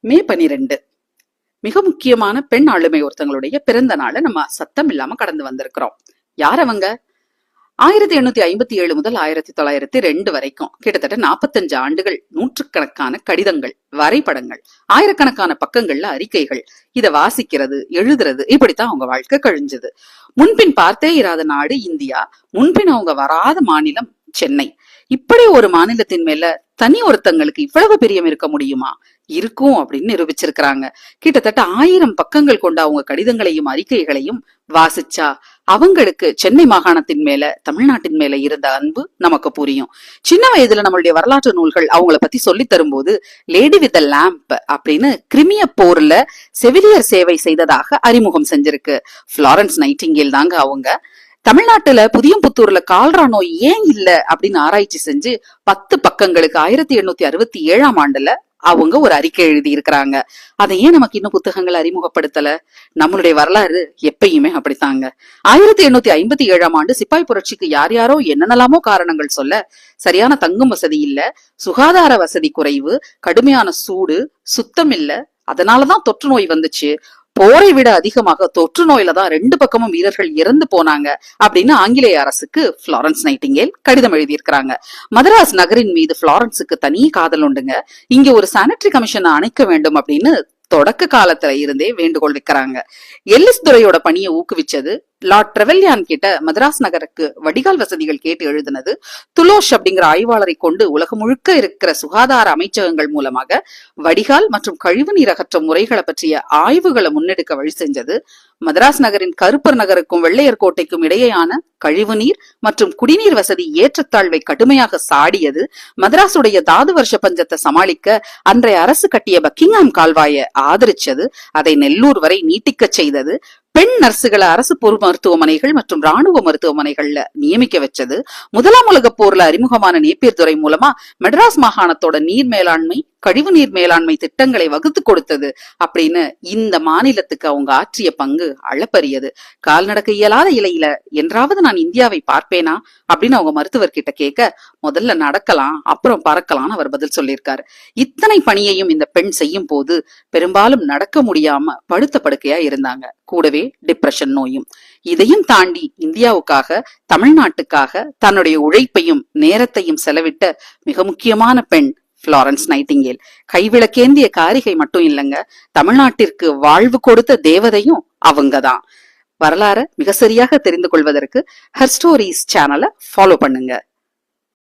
மே 12 மிக முக்கியமான பெண் ஆளுமை ஒருத்தங்களுடைய பிறந்த நாளை நம்ம சத்தம் இல்லாம கடந்து வந்திருக்கிறோம். யார் அவங்க? 1857 முதல் 1902 வரைக்கும் கிட்டத்தட்ட 45 ஆண்டுகள், நூற்றுக்கணக்கான கடிதங்கள், வரைபடங்கள், ஆயிரக்கணக்கான பக்கங்கள்ல அறிக்கைகள், இத வாசிக்கிறது, எழுதுறது, இப்படித்தான் அவங்க வாழ்க்கை கழிஞ்சது. முன்பின் பார்த்தே இராத நாடு இந்தியா, முன்பின் அவங்க வராத மாநிலம் சென்னை. இப்படி ஒரு மாநிலத்தின் மேல தனி ஒருத்தங்களுக்கு இவ்வளவு பிரியம் இருக்க முடியுமா? இருக்கும் அப்படின்னு நிரூபிச்சிருக்கிறாங்க. கிட்டத்தட்ட 1000 பக்கங்கள் கொண்ட அவங்க கடிதங்களையும் அறிக்கைகளையும் வாசிச்சா அவங்களுக்கு சென்னை மாகாணத்தின் மேல, தமிழ்நாட்டின் மேல இருந்த அன்பு நமக்கு புரியும். சின்ன வயதுல நம்மளுடைய வரலாற்று நூல்கள் அவங்கள பத்தி சொல்லி தரும்போது லேடி வித் லேம்ப் அப்படின்னு கிரிமிய போர்ல செவிலியர் சேவை செய்ததாக அறிமுகம் செஞ்சிருக்கு. ஃப்ளாரன்ஸ் நைட்டிங்கேல் தாங்க அவங்க. தமிழ்நாட்டுல புதியம்புத்தூர்ல கால்ரா நோய் ஏன் இல்ல அப்படின்னு ஆராய்ச்சி செஞ்சு 10 பக்கங்களுக்கு 1867ஆம் ஆண்டுல அவங்க ஒரு அறிக்கை எழுதி இருக்கிறாங்க. அதை ஏன் நமக்கு இன்னும் புத்தகங்கள் அறிமுகப்படுத்தல? நம்மளுடைய வரலாறு எப்பயுமே அப்படித்தாங்க. 1857ஆம் ஆண்டு சிப்பாய் புரட்சிக்கு யார் யாரோ என்னென்னலாமோ காரணங்கள் சொல்ல, சரியான தங்கும் வசதி இல்ல, சுகாதார வசதி குறைவு, கடுமையான சூடு, சுத்தம் இல்ல, அதனாலதான் தொற்று நோய் வந்துச்சு, போரை விட அதிகமாக தொற்று நோயில தான் 2 பக்கமும் வீரர்கள் இறந்து போனாங்க அப்படின்னு ஆங்கிலேய அரசுக்கு ஃப்ளாரன்ஸ் நைட்டிங்கேல் கடிதம் எழுதியிருக்கிறாங்க. மதராஸ் நகரின் மீது ஃப்ளாரன்ஸுக்கு தனி காதல் உண்டுங்க. இங்க ஒரு சானிட்டரி கமிஷனை அணைக்க வேண்டும் அப்படின்னு தொடக்க காலத்துல இருந்தே வேண்டுகோள் வைக்கிறாங்க. எல்லிஸ் துறையோட பணியை ஊக்குவிச்சது, லார்ட் ட்ரெவெல்யான் கிட்ட மதராஸ் நகருக்கு வடிகால் வசதிகள் கேட்டு எழுதினது, துலோஷ் அப்படிங்கிற ஆய்வாளரை கொண்டு உலகம் முழுக்க இருக்கிற சுகாதார அமைச்சகங்கள் மூலமாக வடிகால் மற்றும் கழிவு நீர் அகற்றும் முறைகளை பற்றிய ஆய்வுகளை முன்னெடுக்க வழி செஞ்சது, மதராஸ் நகரின் கருப்பர் நகருக்கும் வெள்ளையர் கோட்டைக்கும் இடையேயான கழிவு நீர் மற்றும் குடிநீர் வசதி ஏற்றத்தாழ்வை கடுமையாக சாடியது, மதராசுடைய தாது வருஷ பஞ்சத்தை சமாளிக்க அன்றைய அரசு கட்டிய பக்கிங்ஹாம் கால்வாயை ஆதரிச்சது, அதை நெல்லூர் வரை நீட்டிக்க செய்தது, பெண் நர்சுகளை அரசு பொது மருத்துவமனைகள் மற்றும் ராணுவ மருத்துவமனைகள்ல நியமிக்க வச்சது, முதலாம் உலக போர்ல அறிமுகமான நேப்பியர் துறை மூலமா மெட்ராஸ் மாகாணத்தோட நீர் மேலாண்மை, கழிவு நீர் மேலாண்மை திட்டங்களை வகுத்து கொடுத்தது அப்படின்னு இந்த மாநிலத்துக்கு அவங்க ஆற்றிய பங்கு அளப்பரியது. கால்நடக்க இயலாத இலையில என்றாவது நான் இந்தியாவை பார்ப்பேனா அப்படின்னு அவங்க மருத்துவர் கிட்ட கேட்க, முதல்ல நடக்கலாம் அப்புறம் பறக்கலாம்னு அவர் பதில் சொல்லியிருக்காரு. இத்தனை பணியையும் இந்த பெண் செய்யும் போது பெரும்பாலும் நடக்க முடியாம படுத்த படுக்கையா இருந்தாங்க. கூடவே டிப்ரெஷன் நோயும். இதையும் தாண்டி இந்தியாவுக்காக, தமிழ்நாட்டுக்காக தன்னுடைய உழைப்பையும் நேரத்தையும் செலவிட்ட மிக முக்கியமான பெண் ஃப்ளாரன்ஸ் நைட்டிங்கேல். கைவிளக்கேந்திய காரிகை மட்டும் இல்லைங்க, தமிழ்நாட்டிற்கு வாழ்வு கொடுத்த தேவதையும் அவங்கதான். வரலாற மிக சரியாக தெரிந்து கொள்வதற்கு ஹர் ஸ்டோரிஸ் சேனலை ஃபாலோ பண்ணுங்க.